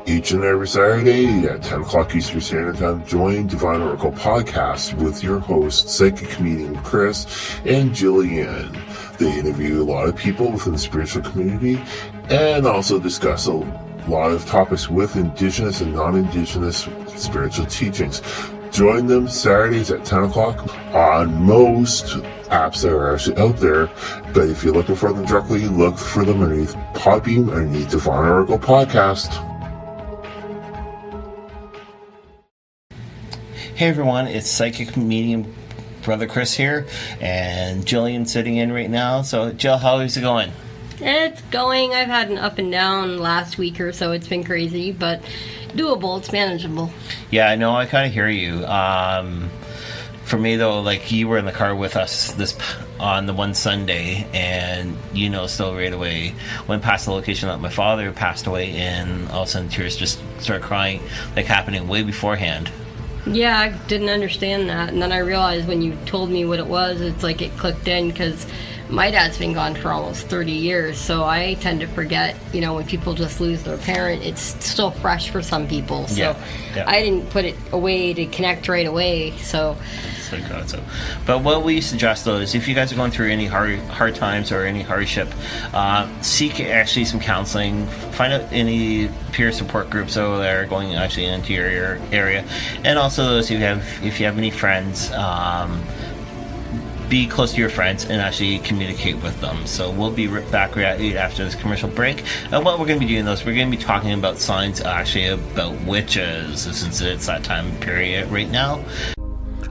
Each and every Saturday at 10 o'clock Eastern Standard Time, join Divine Oracle Podcast with your hosts, psychic comedian Chris and Jillian. They interview a lot of people within the spiritual community and also discuss a lot of topics with Indigenous and non-Indigenous spiritual teachings. Join them Saturdays at 10 o'clock on most apps that are actually out there. But if you're looking for them directly, look for them underneath Podbean, underneath Divine Oracle Podcast. Hey everyone, it's psychic medium brother Chris here, and Jillian sitting in right now. So Jill, how is it going? It's going. I've had an up and down last week or so. It's been crazy, but doable. It's manageable. Yeah, I know. I kind of hear you. For me though, like, you were in the car with us on the one Sunday, and still right away went past the location that my father passed away in. All of a sudden tears just started crying, like happening way beforehand. Yeah, I didn't understand that, and then I realized when you told me what it was, it's like it clicked in, because my dad's been gone for almost 30 years, so I tend to forget, when people just lose their parent, it's still fresh for some people, so yeah. I didn't put it away to connect right away, so... But what we suggest though is, if you guys are going through any hard times or any hardship, seek actually some counseling. Find out any peer support groups that are going actually into your area, and also those if you have any friends, be close to your friends and actually communicate with them. So we'll be back after this commercial break, and what we're going to be doing is we're going to be talking about signs actually about witches, since it's that time period right now.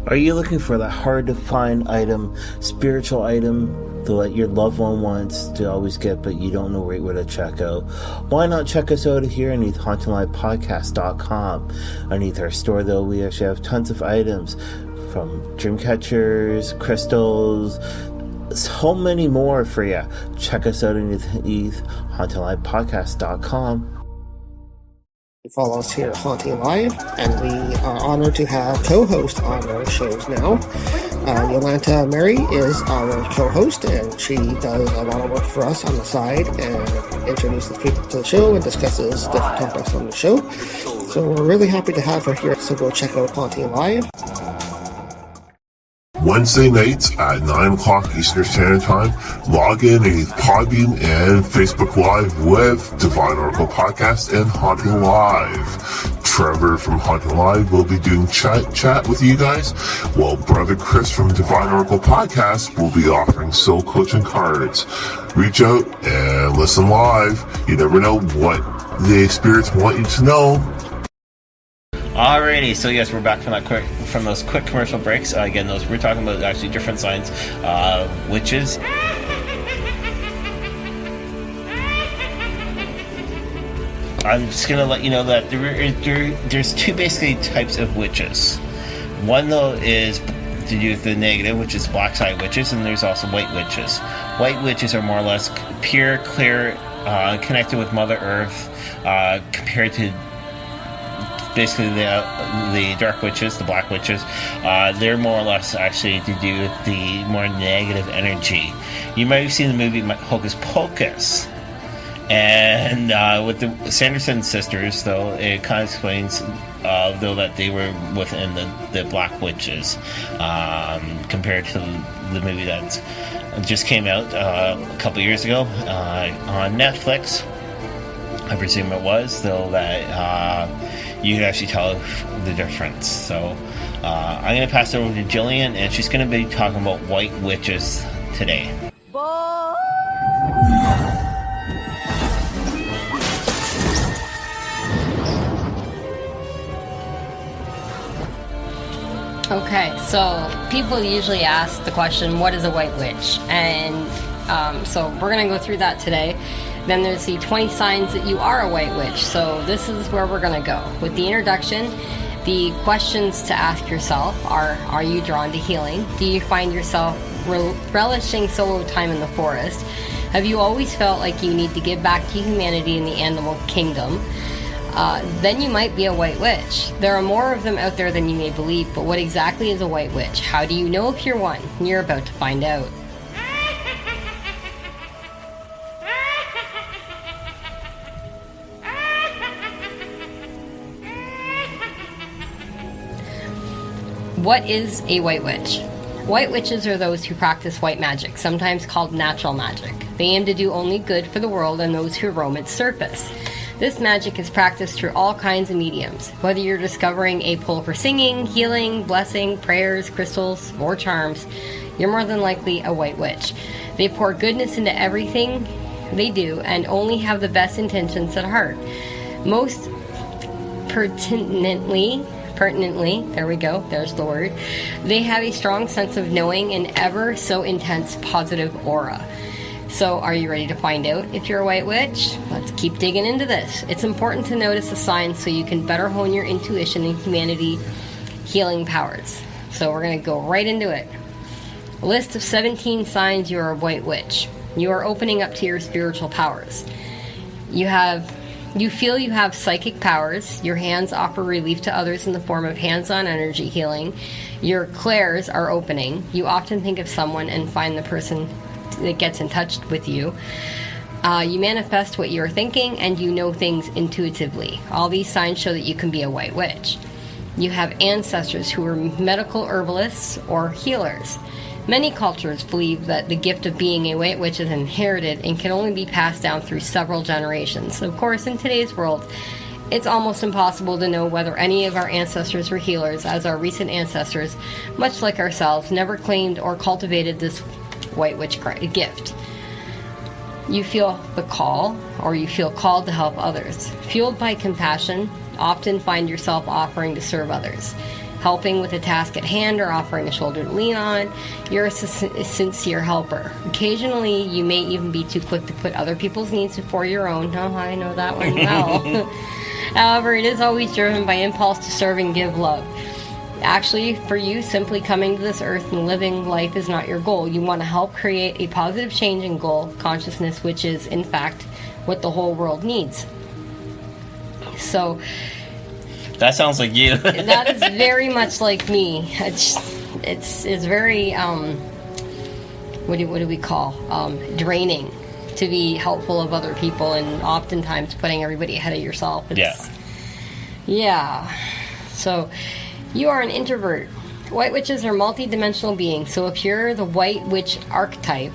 Are you looking for that hard-to-find item, spiritual item that your loved one wants to always get, but you don't know right where to check out? Why not check us out here underneath HauntedLivePodcast.com. Underneath our store, though, we actually have tons of items, from dream catchers, crystals, so many more for you. Check us out underneath HauntedLivePodcast.com. Follow us here at Haunting Live, and we are honored to have co-hosts on our shows now. Yolanta Mary is our co-host, and she does a lot of work for us on the side and introduces people to the show and discusses different topics on the show. So we're really happy to have her here, so go check out Haunting Live. Wednesday nights at 9 o'clock Eastern Standard Time, log in at Podbean and Facebook Live with Divine Oracle Podcast and Haunting Live. Trevor from Haunting Live will be doing chat with you guys, while Brother Chris from Divine Oracle Podcast will be offering soul coaching cards. Reach out and listen live. You never know what the spirits want you to know. Alrighty, so yes, we're back from those quick commercial breaks. Again, we're talking about actually different signs, witches. I'm just gonna let you know that there's two basically types of witches. One though is to do with the negative, which is black side witches, and there's also white witches. White witches are more or less pure, clear, connected with Mother Earth, compared to basically the dark witches, the black witches. They're more or less actually to do with the more negative energy. You might have seen the movie Hocus Pocus, and with the Sanderson sisters, though, it kind of explains though that they were within the black witches, compared to the movie that just came out a couple years ago on Netflix. I presume it was, though, that you can actually tell the difference. So I'm going to pass it over to Jillian, and she's going to be talking about white witches today. Okay, so people usually ask the question, what is a white witch? And so we're going to go through that today. Then there's the 20 signs that you are a white witch. So this is where we're going to go. With the introduction, the questions to ask yourself are you drawn to healing? Do you find yourself relishing solo time in the forest? Have you always felt like you need to give back to humanity in the animal kingdom? Then you might be a white witch. There are more of them out there than you may believe, but what exactly is a white witch? How do you know if you're one? You're about to find out. what is a white witch? White witches are those who practice white magic, sometimes called natural magic. They aim to do only good for the world and those who roam its surface. This magic is practiced through all kinds of mediums. Whether you're discovering a pull for singing, healing, blessing, prayers, crystals, or charms, you're more than likely a white witch. They pour goodness into everything they do and only have the best intentions at heart. Most pertinently, there we go, there's the word, they have a strong sense of knowing an ever so intense positive aura. So are you ready to find out if you're a white witch? Let's keep digging into this. It's important to notice the signs so you can better hone your intuition and humanity healing powers. So we're going to go right into it. A list of 17 signs you are a white witch. You are opening up to your spiritual powers. You feel you have psychic powers. Your hands offer relief to others in the form of hands-on energy healing. Your clairs are opening. You often think of someone and find the person that gets in touch with you. You manifest what you're thinking, and you know things intuitively. All these signs show that you can be a white witch. You have ancestors who are medical herbalists or healers. Many cultures believe that the gift of being a white witch is inherited and can only be passed down through several generations. Of course, in today's world, it's almost impossible to know whether any of our ancestors were healers, as our recent ancestors, much like ourselves, never claimed or cultivated this white witch gift. You feel the call, or you feel called to help others. Fueled by compassion, often find yourself offering to serve others, helping with a task at hand or offering a shoulder to lean on. You're a sincere helper. Occasionally, you may even be too quick to put other people's needs before your own. Oh, I know that one well. However, it is always driven by impulse to serve and give love. Actually, for you, simply coming to this earth and living life is not your goal. You want to help create a positive change in goal consciousness, which is, in fact, what the whole world needs. So, that sounds like you. that is very much like me. It's very what do we call draining to be helpful of other people, and oftentimes putting everybody ahead of yourself. Yeah. So you are an introvert. White witches are multi-dimensional beings, so if you're the white witch archetype,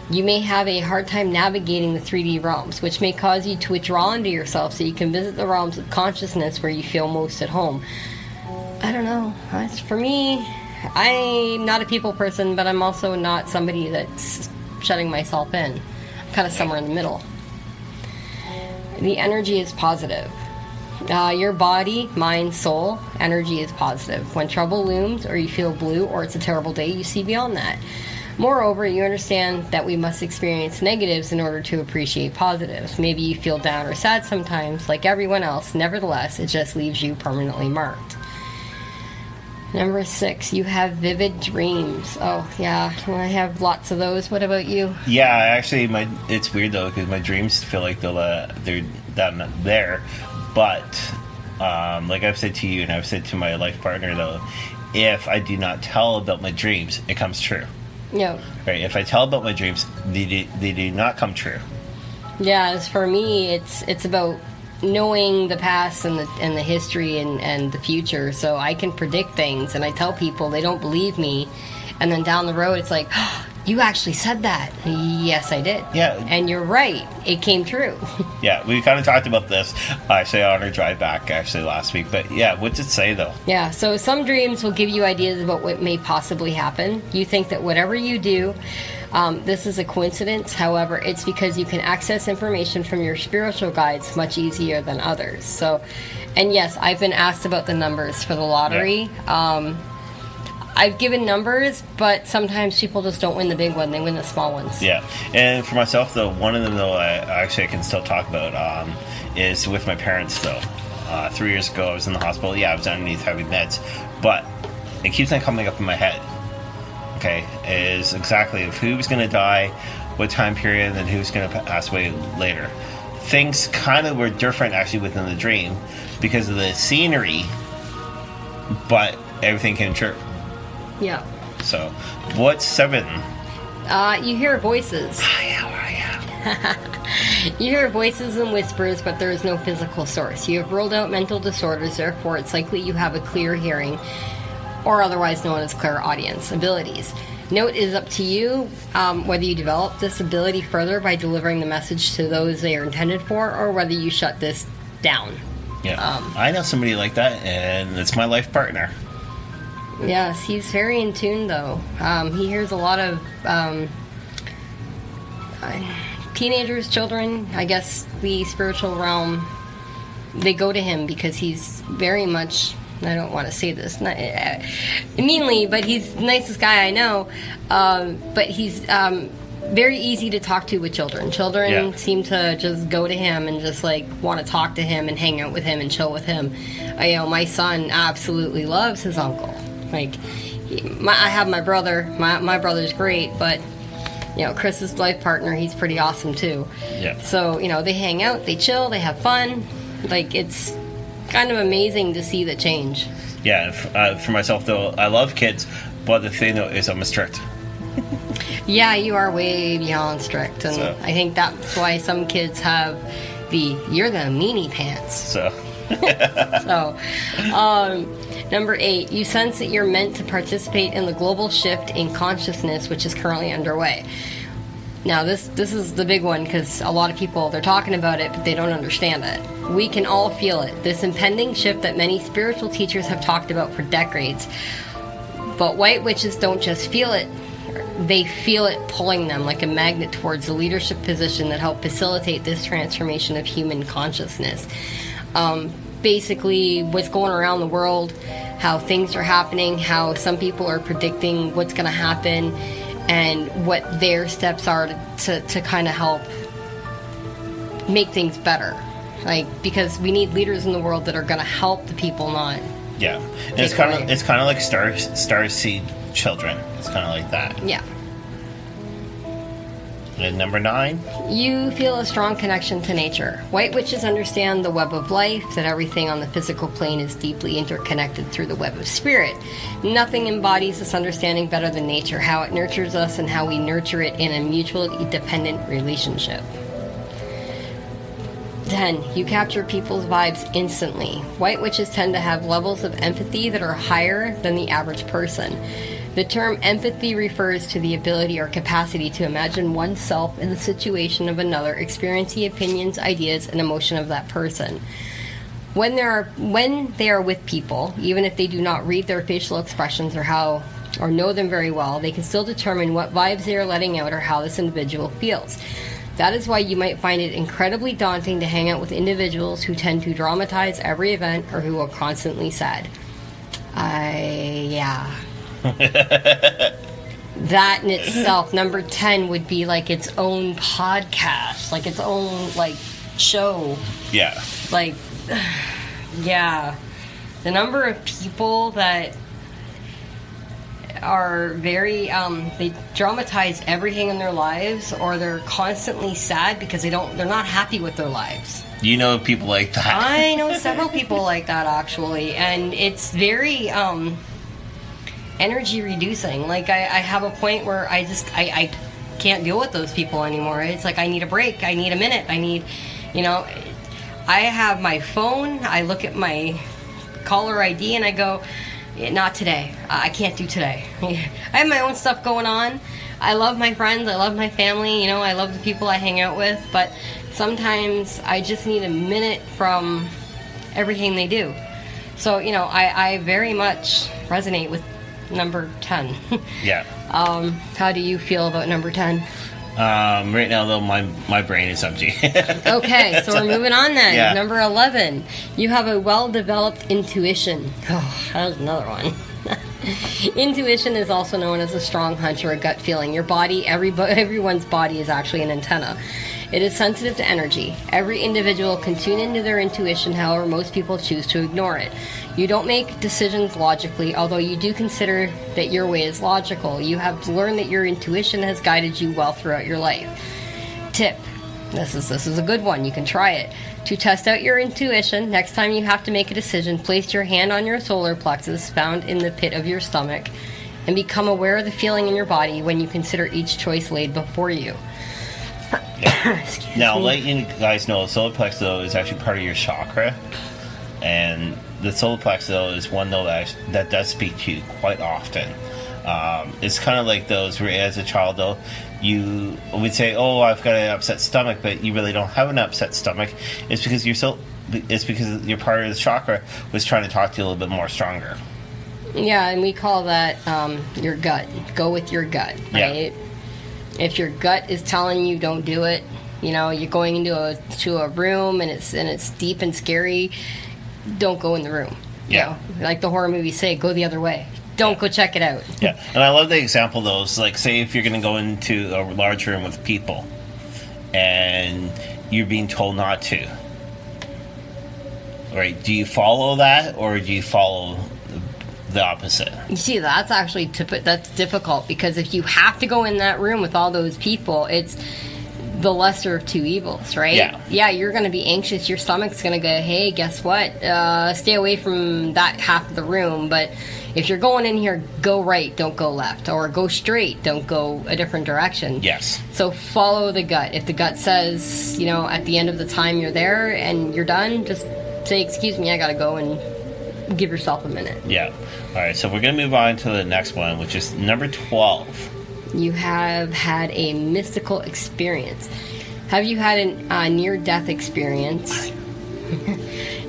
you may have a hard time navigating the 3D realms, which may cause you to withdraw into yourself so you can visit the realms of consciousness where you feel most at home. I don't know. For me, I'm not a people person, but I'm also not somebody that's shutting myself in. I'm kind of somewhere in the middle. The energy is positive. Your body, mind, soul, energy is positive. When trouble looms or you feel blue or it's a terrible day, you see beyond that. Moreover, you understand that we must experience negatives in order to appreciate positives. Maybe you feel down or sad sometimes, like everyone else. Nevertheless, it just leaves you permanently marked. Number 6, you have vivid dreams. Oh, yeah, I have lots of those. What about you? Yeah, actually, it's weird, though, because my dreams feel like they're not there. But, like I've said to you, and I've said to my life partner, though, if I do not tell about my dreams, it comes true. Yeah. Right. If I tell about my dreams, they do not come true. Yeah. As for me, it's about knowing the past and the history and the future, so I can predict things. And I tell people, they don't believe me, and then down the road, it's like, oh, you actually said that. Yes, I did. Yeah. And you're right. It came true. Yeah, we kind of talked about this, actually, on our drive back, actually, last week. But, yeah, what's it say, though? Yeah, so some dreams will give you ideas about what may possibly happen. You think that whatever you do, this is a coincidence. However, it's because you can access information from your spiritual guides much easier than others. So, and yes, I've been asked about the numbers for the lottery. Yeah. I've given numbers, but sometimes people just don't win the big one. They win the small ones. Yeah. And for myself, though, one of them, though, I can still talk about is with my parents, though. 3 years ago, I was in the hospital. Yeah, I was underneath heavy meds. But it keeps on coming up in my head. Okay? Is exactly who's going to die, what time period, and then who's going to pass away later. Things kind of were different, actually, within the dream because of the scenery, but everything came true. Yeah. So, what's 7? You hear voices. Hi, how are you? You hear voices and whispers, but there is no physical source. You have ruled out mental disorders, therefore it's likely you have a clear hearing. or otherwise known as clairaudience abilities. Note, it is up to you whether you develop this ability further by delivering the message to those they are intended for, or whether you shut this down. Yeah, I know somebody like that, and it's my life partner. Yes, he's very in tune, though. He hears a lot of teenagers, children, I guess the spiritual realm, they go to him because he's very much, I don't want to say this meanly, but he's the nicest guy I know. But he's very easy to talk to with children. Children seem to just go to him and just like want to talk to him and hang out with him and chill with him. My son absolutely loves his uncle. Like, I have my brother. My brother's great, but Chris's life partner, he's pretty awesome too. Yeah. So they hang out, they chill, they have fun. Like, it's kind of amazing to see the change. Yeah, for myself though, I love kids, but the thing though is I'm strict. Yeah, you are way beyond strict, and So. I think that's why some kids have you're the meanie pants. So. So, number 8, you sense that you're meant to participate in the global shift in consciousness which is currently underway. Now, this is the big one, because a lot of people, they're talking about it, but they don't understand it. We can all feel it, this impending shift that many spiritual teachers have talked about for decades. But white witches don't just feel it, they feel it pulling them like a magnet towards the leadership position that help facilitate this transformation of human consciousness. Basically, what's going around the world, how things are happening, how some people are predicting what's going to happen, and what their steps are to kind of help make things better. Because we need leaders in the world that are going to help the people, not Yeah, and it's kind of like star seed children. It's kind of like that. Yeah. And number 9, you feel a strong connection to nature. White witches understand the web of life, that everything on the physical plane is deeply interconnected through the web of spirit. Nothing embodies this understanding better than nature, how it nurtures us and how we nurture it in a mutually dependent relationship. 10. You capture people's vibes instantly. White witches tend to have levels of empathy that are higher than the average person. The term empathy refers to the ability or capacity to imagine oneself in the situation of another, experience the opinions, ideas, and emotion of that person. When they are with people, even if they do not read their facial expressions or know them very well, they can still determine what vibes they are letting out or how this individual feels. That is why you might find it incredibly daunting to hang out with individuals who tend to dramatize every event or who are constantly sad. Yeah. That in itself, number 10 would be like its own podcast, like its own show. yeah, Yeah, the number of people that are very they dramatize everything in their lives, or they're constantly sad because they're not happy with their lives. people like that. I know several people like that, actually, and it's very energy reducing. I have a point where I can't deal with those people anymore. It's like I need a break, I need a minute, I need, I have my phone, I look at my caller ID and I go, not today, I can't do today. I have my own stuff going on. I love my friends, I love my family, I love the people I hang out with, but sometimes I just need a minute from everything they do. So, I very much resonate with number 10. Yeah. How do you feel about number 10? Right now, though, my brain is empty. Okay, so we're moving on then. Yeah. Number 11. You have a well-developed intuition. Oh, that was another one. Intuition is also known as a strong hunch or a gut feeling. Your body, everyone's body is actually an antenna. It is sensitive to energy. Every individual can tune into their intuition, however, most people choose to ignore it. You don't make decisions logically, although you do consider that your way is logical. You have learned that your intuition has guided you well throughout your life. Tip. This is a good one. You can try it. To test out your intuition, next time you have to make a decision, place your hand on your solar plexus, found in the pit of your stomach, and become aware of the feeling in your body when you consider each choice laid before you. Now, let you guys know, the solar plexus, though, is actually part of your chakra. And the solar plex, though, is one, though, that does speak to you quite often. It's kind of like those where, as a child, though, you would say, "Oh, I've got an upset stomach," but you really don't have an upset stomach. It's because your part of the chakra was trying to talk to you a little bit more stronger. Yeah, and we call that your gut. Go with your gut, right? Yeah. If your gut is telling you don't do it, you're going into a room and it's deep and scary, don't go in the room. Yeah. Like the horror movies say, go the other way. Don't go check it out. Yeah, and I love the example, though. It's like, say if you're going to go into a large room with people and you're being told not to. Right? Do you follow that, or do you follow the opposite? You see, that's actually that's difficult, because if you have to go in that room with all those people, it's the lesser of two evils, right? Yeah, you're going to be anxious. Your stomach's going to go, hey, guess what? Stay away from that half of the room. But if you're going in here, go right, don't go left. Or go straight, don't go a different direction. Yes. So follow the gut. If the gut says, at the end of the time you're there and you're done, just say, excuse me, I got to go, and give yourself a minute. Yeah. All right, so we're going to move on to the next one, which is number 12. You have had a mystical experience. Have you had a near-death experience?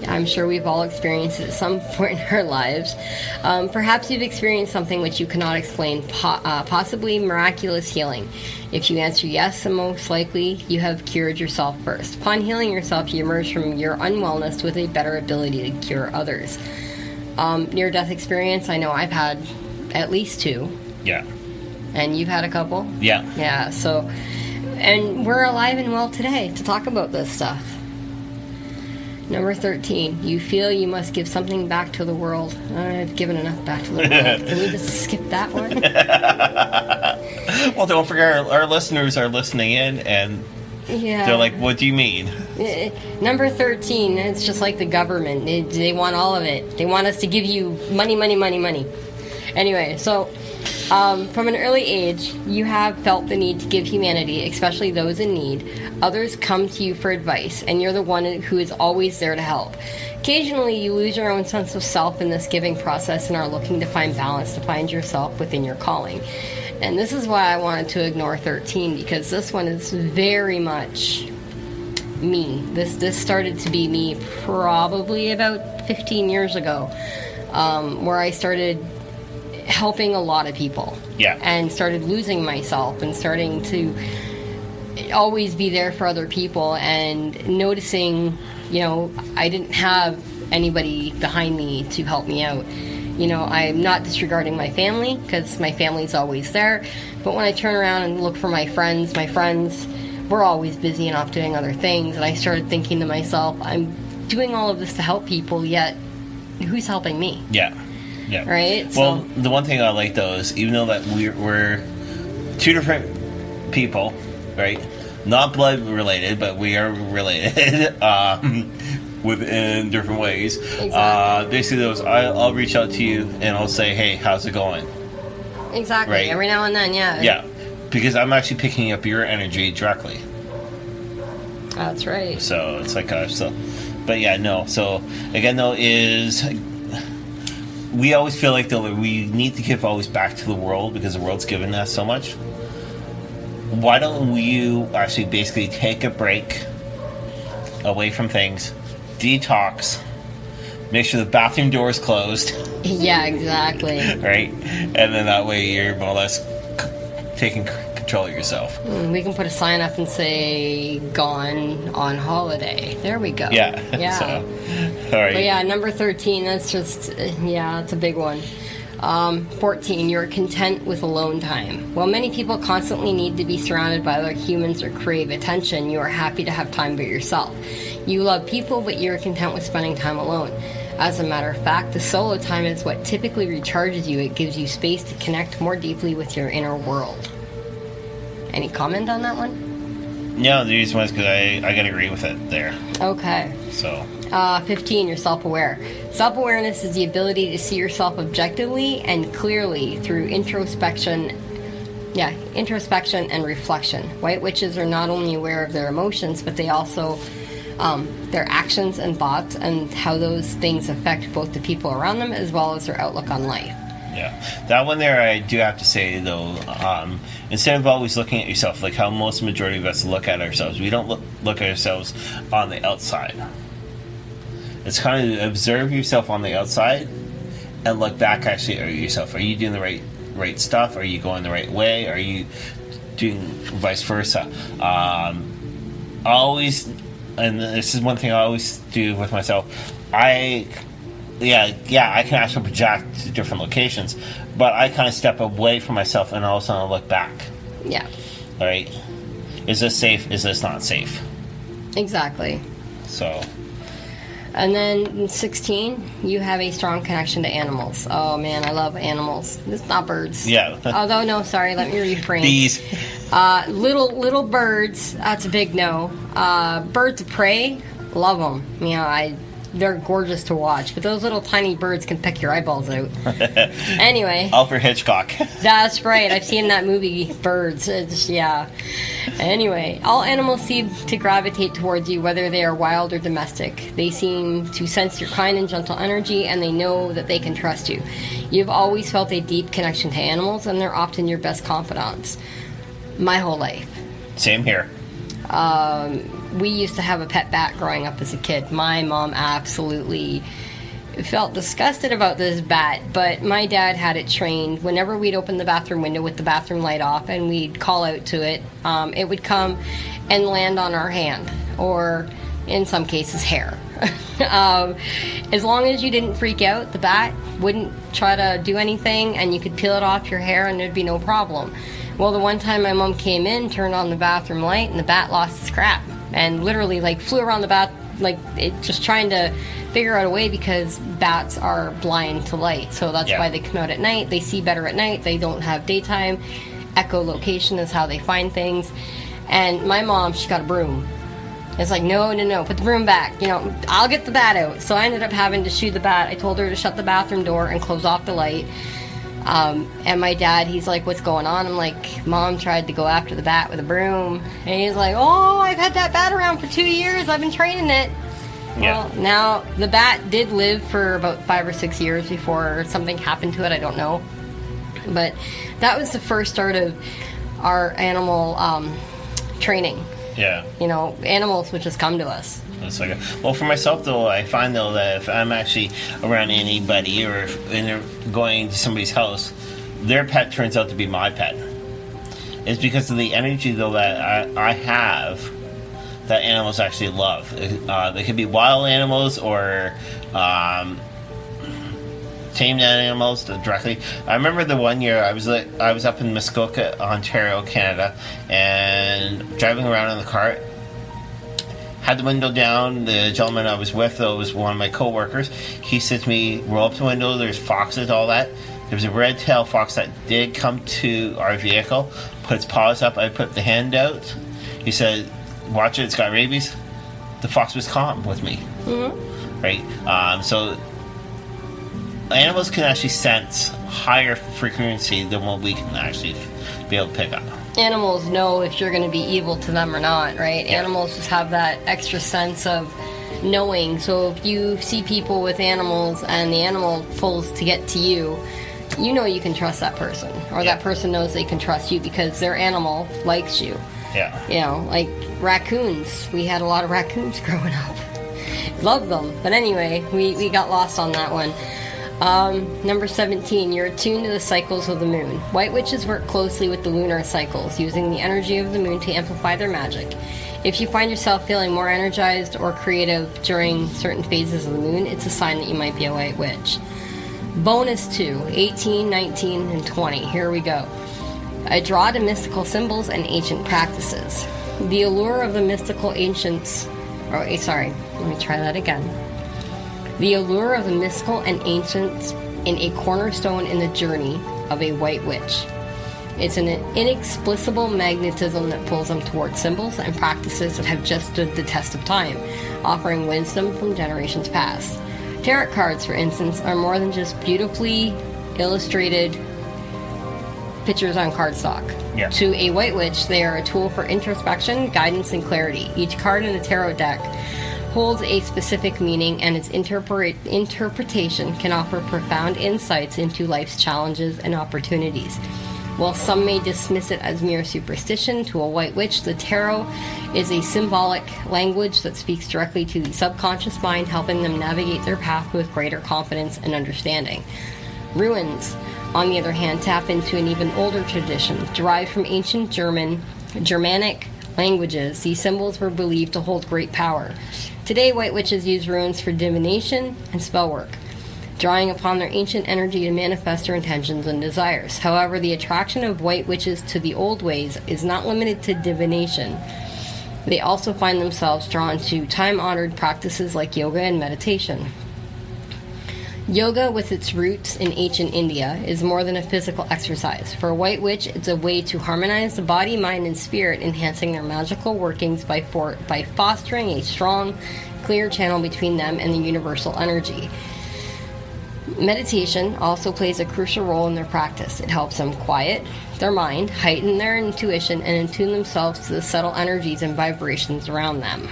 I'm sure we've all experienced it at some point in our lives. Perhaps you've experienced something which you cannot explain, possibly miraculous healing. If you answer yes, then most likely you have cured yourself first. Upon healing yourself, you emerge from your unwellness with a better ability to cure others. Near-death experience, I know I've had at least 2. Yeah. And you've had a couple? Yeah. Yeah, so... And we're alive and well today to talk about this stuff. Number 13. You feel you must give something back to the world. I've given enough back to the world. Can we just skip that one? Well, don't forget, our listeners are listening in, and they're like, what do you mean? Number 13, it's just like the government. They want all of it. They want us to give you money, money, money, money. Anyway, so... from an early age, you have felt the need to give humanity, especially those in need. Others come to you for advice, and you're the one who is always there to help. Occasionally, you lose your own sense of self in this giving process and are looking to find balance, to find yourself within your calling. And this is why I wanted to ignore 13, because this one is very much me. This started to be me probably about 15 years ago, where I started helping a lot of people. Yeah. And started losing myself and starting to always be there for other people, and noticing, I didn't have anybody behind me to help me out. I'm not disregarding my family, because my family's always there, but when I turn around and look for my friends were always busy and off doing other things, and I started thinking to myself, I'm doing all of this to help people, yet who's helping me? Yeah. Yeah. Right? Well, the one thing I like, though, is even though that we're two different people, right? Not blood related, but we are related within different ways. Exactly. Basically, I'll reach out to you and I'll say, hey, how's it going? Exactly. Right? Every now and then, yeah. Yeah. Because I'm actually picking up your energy directly. That's right. So it's like, but yeah, no. So again, though, we always feel like, though, we need to give always back to the world because the world's given us so much. Why don't you actually basically take a break away from things, detox, make sure the bathroom door is closed. Yeah, exactly. Right? And then that way you're more or less taking control of yourself. We can put a sign up and say, gone on holiday. There we go. Yeah. Yeah. So, all right. But yeah, number 13, that's just, it's a big one. 14, you're content with alone time. While many people constantly need to be surrounded by other humans or crave attention, you are happy to have time by yourself. You love people, but you're content with spending time alone. As a matter of fact, the solo time is what typically recharges you. It gives you space to connect more deeply with your inner world. Any comment on that one? No, the reason was because I got to agree with it there. Okay. So. 15, you're self-aware. Self-awareness is the ability to see yourself objectively and clearly through introspection and reflection. White witches are not only aware of their emotions, but they also their actions and thoughts and how those things affect both the people around them as well as their outlook on life. Yeah, that one there, I do have to say though, instead of always looking at yourself, like how most majority of us look at ourselves, we don't look at ourselves on the outside. It's kind of observe yourself on the outside and look back actually at yourself. Are you doing the right stuff? Are you going the right way? Are you doing vice versa? Always, and this is one thing I always do with myself, I can actually project to different locations, but I kind of step away from myself and all of a sudden I look back. Yeah. All right. Is this safe? Is this not safe? Exactly. So. And then in 16, you have a strong connection to animals. Oh man, I love animals. It's not birds. Yeah. Although, no, sorry, let me refrain. Bees. Little birds, that's a big no. Birds of prey, love them. You know, they're gorgeous to watch, but those little tiny birds can pick your eyeballs out. Anyway. Alfred Hitchcock. That's right. I've seen that movie, Birds. Yeah. Anyway, all animals seem to gravitate towards you, whether they are wild or domestic. They seem to sense your kind and gentle energy, and they know that they can trust you. You've always felt a deep connection to animals, and they're often your best confidants. My whole life. Same here. We used to have a pet bat growing up as a kid. My mom absolutely felt disgusted about this bat, but my dad had it trained. Whenever we'd open the bathroom window with the bathroom light off and we'd call out to it, it would come and land on our hand, or in some cases hair. As long as you didn't freak out, the bat wouldn't try to do anything, and you could peel it off your hair and there'd be no problem. Well, the one time my mom came in, turned on the bathroom light, and the bat lost its crap and literally flew around the bath, it just trying to figure out a way, because bats are blind to light. So that's why they come out at night. They see better at night. They don't have daytime. Echolocation is how they find things. And my mom, she got a broom. It's like, no, put the broom back. I'll get the bat out. So I ended up having to shoo the bat. I told her to shut the bathroom door and close off the light. And my dad, he's like, what's going on? I'm like, Mom tried to go after the bat with a broom. And he's like, oh, I've had that bat around for 2 years. I've been training it. Yeah. Well, now, the bat did live for about 5 or 6 years before something happened to it. I don't know. But that was the first start of our animal training. Yeah. Animals would just come to us. Well, for myself, though, I find, though, that if I'm actually around anybody or if they're going to somebody's house, their pet turns out to be my pet. It's because of the energy, though, that I have that animals actually love. They could be wild animals or tamed animals directly. I remember the one year I was up in Muskoka, Ontario, Canada, and driving around in the car. Had the window down. The gentleman I was with, though, was one of my co-workers. He said to me, roll up the window, there's foxes, all that. There was a red-tailed fox that did come to our vehicle, put its paws up, I put the hand out. He said, watch it, it's got rabies. The fox was calm with me. Mm-hmm. Right? So animals can actually sense higher frequency than what we can actually be able to pick up. Animals know if you're going to be evil to them or not, right? Yeah. Animals just have that extra sense of knowing. So if you see people with animals and the animal pulls to get to you, you know you can trust that person. Or that person knows they can trust you because their animal likes you. Yeah. Like raccoons. We had a lot of raccoons growing up. Loved them. But anyway, we got lost on that one. Number 17, you're attuned to the cycles of the moon. White witches work closely with the lunar cycles, using the energy of the moon to amplify their magic. If you find yourself feeling more energized or creative during certain phases of the moon, it's a sign that you might be a white witch. Bonus 2, 18, 19, and 20. Here we go. A draw to mystical symbols and ancient practices. The allure of the mystical ancients... let me try that again. The allure of the mystical and ancient in a cornerstone in the journey of a white witch. It's an inexplicable magnetism that pulls them towards symbols and practices that have just stood the test of time, offering wisdom from generations past. Tarot cards, for instance, are more than just beautifully illustrated pictures on cardstock. Yeah. To a White Witch, they are a tool for introspection, guidance, and clarity. Each card in a tarot deck holds a specific meaning, and its interpretation can offer profound insights into life's challenges and opportunities. While some may dismiss it as mere superstition, to a White Witch, the tarot is a symbolic language that speaks directly to the subconscious mind, helping them navigate their path with greater confidence and understanding. Runes, on the other hand, tap into an even older tradition. Derived from ancient Germanic languages, these symbols were believed to hold great power. Today, White Witches use runes for divination and spell work, drawing upon their ancient energy to manifest their intentions and desires. However, the attraction of White Witches to the old ways is not limited to divination. They also find themselves drawn to time-honored practices like yoga and meditation. Yoga, with its roots in ancient India, is more than a physical exercise. For a White Witch, it's a way to harmonize the body, mind, and spirit, enhancing their magical workings by fostering a strong, clear channel between them and the universal energy. Meditation also plays a crucial role in their practice. It helps them quiet their mind, heighten their intuition, and attune themselves to the subtle energies and vibrations around them.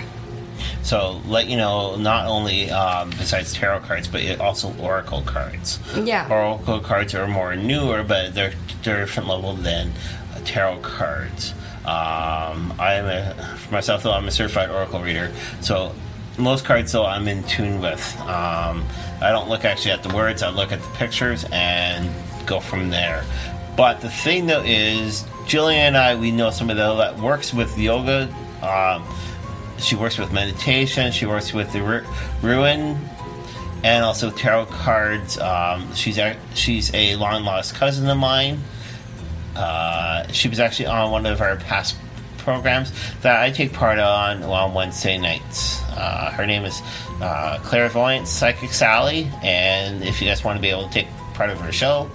So, let you know, not only besides tarot cards, but also oracle cards. Yeah. Oracle cards are more newer, but they're different level than tarot cards. For myself, though, I'm a certified oracle reader. So, most cards, though, I'm in tune with. I don't look actually at the words. I look at the pictures and go from there. But the thing, though, is Jillian and I, we know somebody that works with yoga. She works with meditation. She works with the Ruin and also tarot cards. She's a long lost cousin of mine. She was actually on one of our past programs that I take part on Wednesday nights. Her name is Clairvoyant Psychic Sally, and if you guys want to be able to take part of her show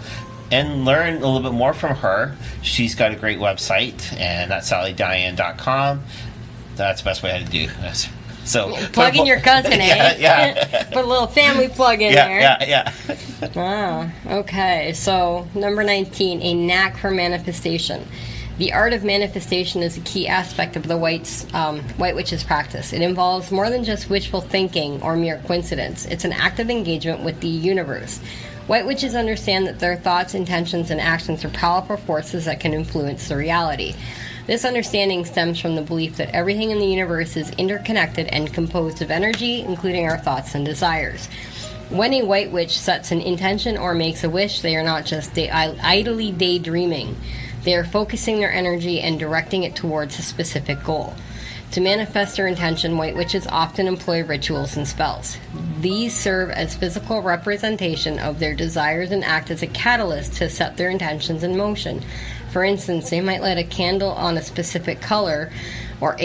and learn a little bit more from her, she's got a great website, and that's SallyDiane.com. That's the best way to do this. So plug in your cousin, eh? Yeah. Put a little family plug in there. Yeah. Okay. So, number 19, a knack for manifestation. The art of manifestation is a key aspect of the White Witch's practice. It involves more than just wishful thinking or mere coincidence. It's an active engagement with the universe. White Witches understand that their thoughts, intentions, and actions are powerful forces that can influence the reality. This understanding stems from the belief that everything in the universe is interconnected and composed of energy, including our thoughts and desires. When a White Witch sets an intention or makes a wish, they are not just idly daydreaming. They are focusing their energy and directing it towards a specific goal. To manifest their intention, White Witches often employ rituals and spells. These serve as physical representation of their desires and act as a catalyst to set their intentions in motion. For instance, they might light a candle on a specific color or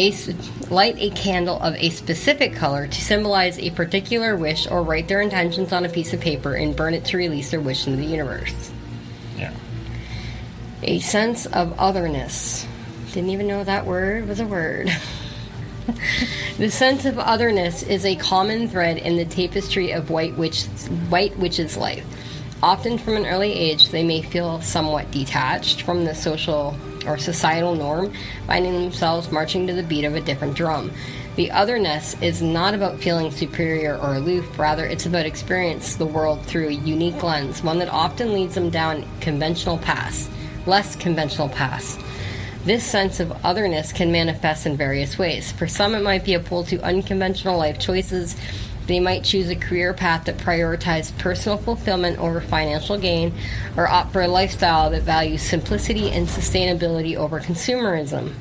light a candle of a specific color to symbolize a particular wish, or write their intentions on a piece of paper and burn it to release their wish into the universe. Yeah. A sense of otherness. Didn't even know that word was a word. The sense of otherness is a common thread in the tapestry of White Witch's life. Often from an early age, they may feel somewhat detached from the social or societal norm, finding themselves marching to the beat of a different drum. The otherness is not about feeling superior or aloof, rather it's about experiencing the world through a unique lens, one that often leads them down less conventional paths. This sense of otherness can manifest in various ways. For some, it might be a pull to unconventional life choices. They might choose a career path that prioritizes personal fulfillment over financial gain, or opt for a lifestyle that values simplicity and sustainability over consumerism.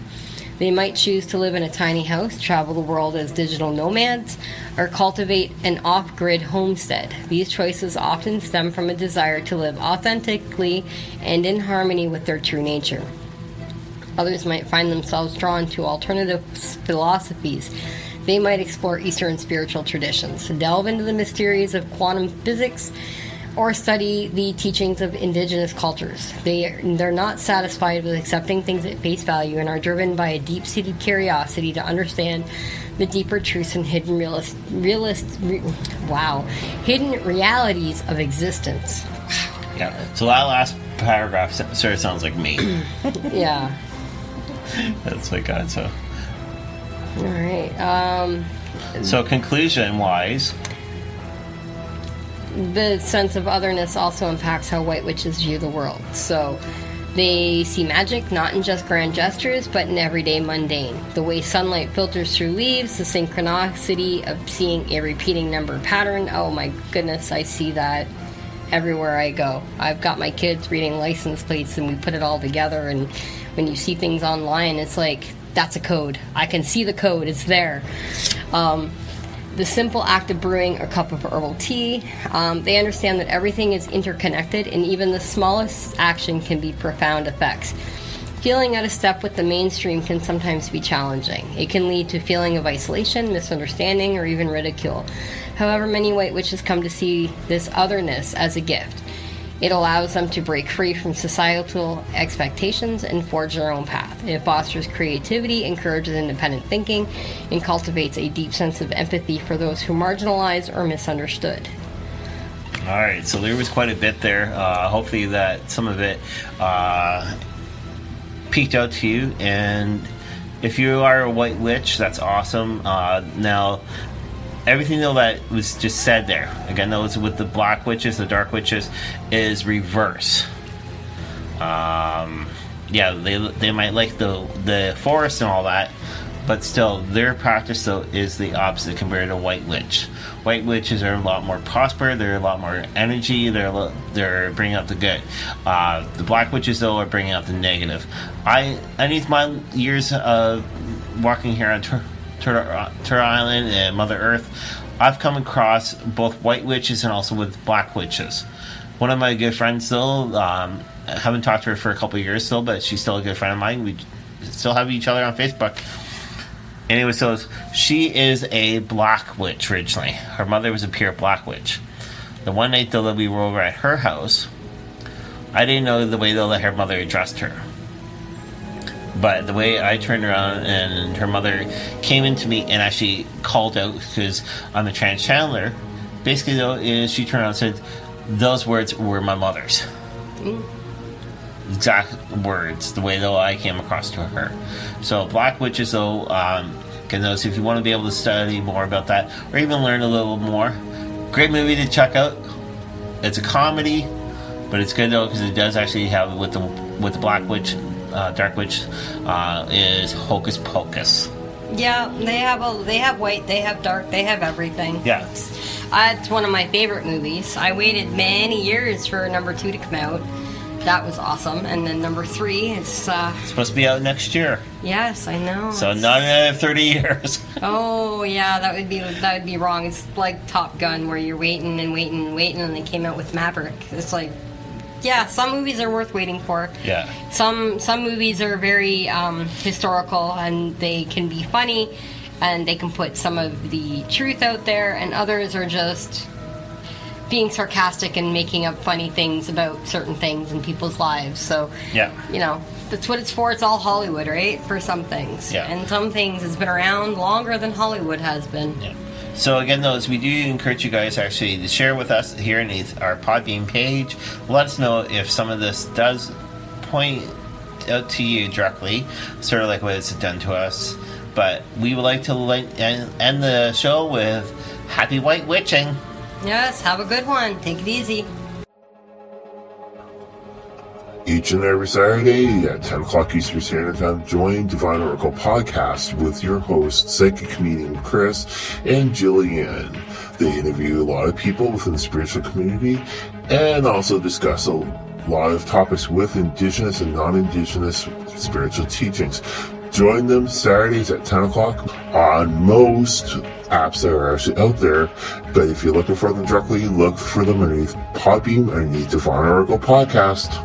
They might choose to live in a tiny house, travel the world as digital nomads, or cultivate an off-grid homestead. These choices often stem from a desire to live authentically and in harmony with their true nature. Others might find themselves drawn to alternative philosophies. They might explore Eastern spiritual traditions, delve into the mysteries of quantum physics, or study the teachings of indigenous cultures. They're not satisfied with accepting things at face value and are driven by a deep-seated curiosity to understand the deeper truths and hidden hidden realities of existence. Yeah. So that last paragraph sort of sounds like me. Yeah. That's my God. So, All right. so conclusion-wise, the sense of otherness also impacts how white witches view the world. So they see magic not in just grand gestures, but in everyday mundane. The way sunlight filters through leaves, the synchronicity of seeing a repeating number pattern. Oh my goodness, I see that everywhere I go. I've got my kids reading license plates and we put it all together, and when you see things online, it's like, that's a code. I can see the code, it's there. The simple act of brewing a cup of herbal tea, they understand that everything is interconnected and even the smallest action can be profound effects. Feeling out of step with the mainstream can sometimes be challenging. It can lead to feeling of isolation, misunderstanding, or even ridicule. However, many white witches come to see this otherness as a gift. It allows them to break free from societal expectations and forge their own path. It fosters creativity, encourages independent thinking, and cultivates a deep sense of empathy for those who are marginalized or misunderstood. all right. So there was quite a bit there. Hopefully that some of it peeked out to you. And if you are a white witch, that's awesome. Now, everything though that was just said there, again, those with the black witches, the dark witches, is reverse. Yeah, they might like the forest and all that, but still their practice though is the opposite compared to white witch. White witches are a lot more prosper, they're a lot more energy, they're bringing out the good. The black witches though are bringing out the negative. Underneath my years of walking here on Turtle Island and Mother Earth, I've come across both white witches and also with black witches. One of my good friends still, I haven't talked to her for a couple of years still, but she's still a good friend of mine. We still have each other on Facebook. Anyway, so she is a black witch originally. Her mother was a pure black witch. The one night though that we were over at her house, I didn't know the way though that her mother addressed her. But the way I turned around and her mother came into me and actually called out, because I'm a trans channeler, basically though is she turned around and said, those words were my mother's. Exact words, the way though I came across to her. So black witches though, can those, if you want to be able to study more about that or even learn a little more, great movie to check out. It's a comedy, but it's good though because it does actually have with the black witch, dark witch, is Hocus Pocus. Yeah, they have white, they have dark, they have everything. Yeah. It's one of my favorite movies. I waited many years for number 2 to come out. That was awesome. And then number 3, it's supposed to be out next year. Yes, I know. So not another 30 years. Oh yeah, that would be wrong. It's like Top Gun, where you're waiting and waiting and waiting, and they came out with Maverick. It's like, yeah, some movies are worth waiting for. Yeah. Some movies are very historical, and they can be funny, and they can put some of the truth out there, and others are just being sarcastic and making up funny things about certain things in people's lives. So, yeah, you know, that's what it's for. It's all Hollywood, right? For some things. Yeah. And some things has been around longer than Hollywood has been. Yeah. So again, those, we do encourage you guys actually to share with us here in our Podbean page. Let us know if some of this does point out to you directly, sort of like what it's done to us. But we would like to end the show with Happy White Witching. Yes, have a good one. Take it easy. Each and every Saturday at 10 o'clock Eastern Standard Time, join Divine Oracle Podcast with your hosts, psychic comedian Chris and Jillian. They interview a lot of people within the spiritual community and also discuss a lot of topics with Indigenous and non-Indigenous spiritual teachings. Join them Saturdays at 10 o'clock on most apps that are actually out there. But if you're looking for them directly, look for them underneath Podbean, underneath Divine Oracle Podcast.